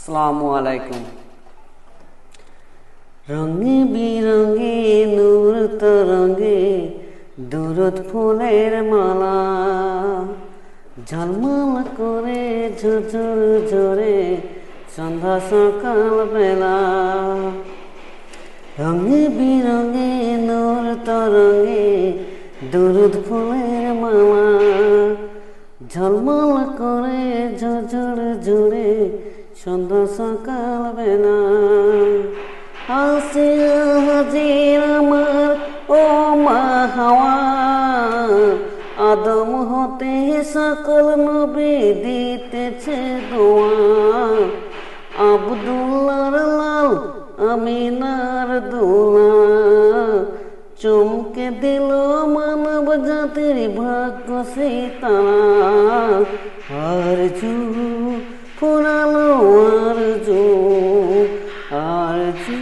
আসসালামু আলাইকুম। রঙে বিরঙে নূর তরঙ্গে দুরুদ ফুলের মালা, ঝলমল করে ঝুরঝুর ঝরে সন্ধ্যা সকাল বেলা। রঙে বিরঙে নূর তরঙ্গে দুরুদ ফুলের মালা, ঝলমল করে ঝুরঝুর ঝরে সন্ধ্যা সকাল বেলা। আসিয়া হাজির আমার ও মা হাওয়া, আদম হতে সকল নবী দিতেছে দোয়া। আব্দুল্লাহর লাল আমিনার দোলা, চমকে দিল মানব জাতির ভাগ্য সেই তারা। আরজু ফুরালো আরজু, আরজু